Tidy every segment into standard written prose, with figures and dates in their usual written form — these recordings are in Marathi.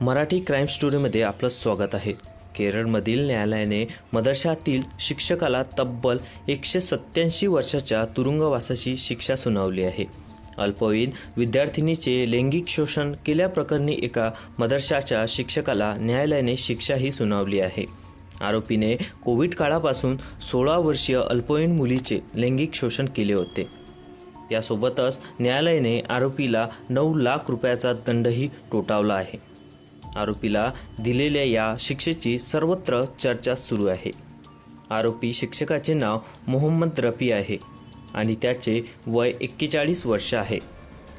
मराठी क्राईम स्टोरीमध्ये आपलं स्वागत आहे। केरळमधील न्यायालयाने मदरशातील शिक्षकाला तब्बल 187 वर्षाच्या तुरुंगवासाची शिक्षा सुनावली आहे। अल्पवयीन विद्यार्थिनीचे लैंगिक शोषण केल्याप्रकरणी एका मदरशाच्या शिक्षकाला न्यायालयाने शिक्षाही सुनावली आहे। आरोपीने कोविड काळापासून 16 वर्षीय अल्पवयीन मुलीचे लैंगिक शोषण केले होते। यासोबतच न्यायालयाने आरोपीला 9 लाख रुपयाचा दंडही ठोठावला आहे। आरोपीला दिलेल्या या शिक्षेची सर्वत्र चर्चा सुरू आहे। आरोपी शिक्षकाचे नाव मोहम्मद रफी आहे आणि त्याचे वय 41 वर्ष आहे।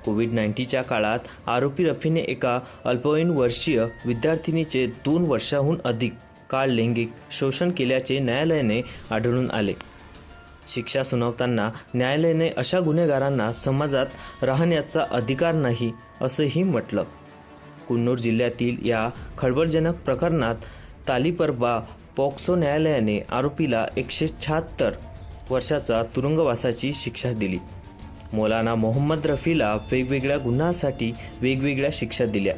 कोविड-19च्या काळात आरोपी रफीने एका अल्पवयीन वर्षीय विद्यार्थिनीचे 2 वर्षाहून अधिक काळ लैंगिक शोषण केल्याचे न्यायालयाने आढळून आले। शिक्षा सुनावताना न्यायालयाने अशा गुन्हेगारांना समाजात राहण्याचा अधिकार नाही असंही म्हटलं। कन्नूर जिल्ह्यातील या खळबळजनक प्रकरणात तालिपरबा पॉक्सो न्यायालयाने आरोपीला 176 वर्षाचा तुरुंगवासाची शिक्षा दिली। मौलाना मोहम्मद रफीला वेगवेगळ्या गुन्ह्यांसाठी वेगवेगळ्या शिक्षा दिल्या।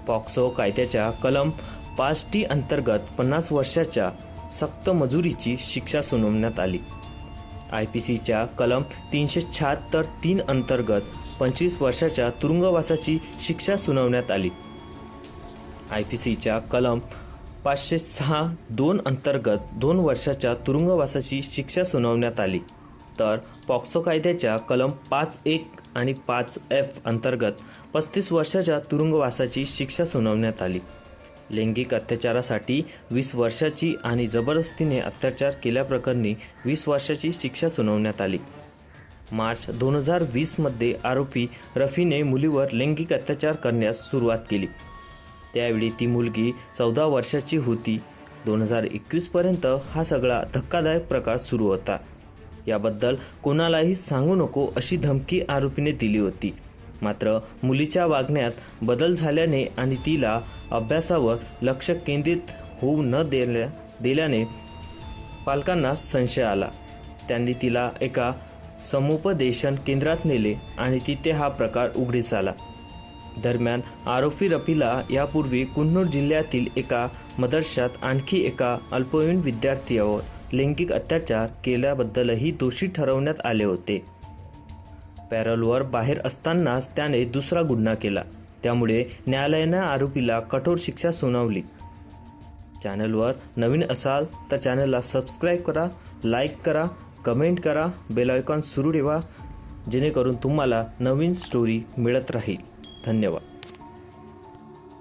पॉक्सो कायद्याच्या कलम 5T अंतर्गत 50 वर्षाच्या सक्त मजुरीची शिक्षा सुनावण्यात आली। IPCच्या कलम 376(3) अंतर्गत 25 वर्षाच्या तुरुंगवासाची शिक्षा सुनावण्यात आली। IPCच्या कलम 506(2) अंतर्गत 2 वर्षाच्या तुरुंगवासाची शिक्षा सुनावण्यात आली। तर पॉक्सो कायद्याच्या कलम 5(1) आणि 5(f) अंतर्गत 35 वर्षाच्या तुरुंगवासाची शिक्षा सुनावण्यात आली। लैंगिक अत्याचारासाठी 20 वर्षाची आणि जबरदस्तीने अत्याचार केल्याप्रकरणी 20 वर्षाची शिक्षा सुनावण्यात आली। मार्च 2020 मध्ये आरोपी रफीने मुलीवर लैंगिक अत्याचार करण्यास सुरुवात केली। त्यावेळी ती मुलगी 14 वर्षाची होती। 2021 पर्यंत हा सगळा धक्कादायक प्रकार सुरू होता। याबद्दल कोणालाही सांगू नको अशी धमकी आरोपीने दिली होती। मात्र मुलीच्या वागण्यात बदल झाल्याने आणि तिला अभ्यासावर लक्ष केंद्रित होऊ न दिल्याने पालकांना संशय आला। त्यांनी तिला एका समुपदेशन केंद्रात नेले आणि तिथे हा प्रकार उघडीस आला। दरम्यान आरोपी रफीला यापूर्वी कन्नूर जिल्ह्यातील एका मदरशात आणखी एका अल्पवयीन विद्यार्थ्यावर लैंगिक अत्याचार केल्याबद्दलही दोषी ठरवण्यात आले होते। पॅरोलवर बाहेर असतानाच त्याने दुसरा गुन्हा केला। त्यामुळे न्यायालयाने आरोपीला कठोर शिक्षा सुनावली। चॅनलवर नवीन असाल तर चॅनलला सबस्क्राईब करा, लाईक करा, कमेंट करा, बेल आयकॉन सुरू ठेवा जेणेकरून तुम्हाला नवीन स्टोरी मिळत राहील। धन्यवाद।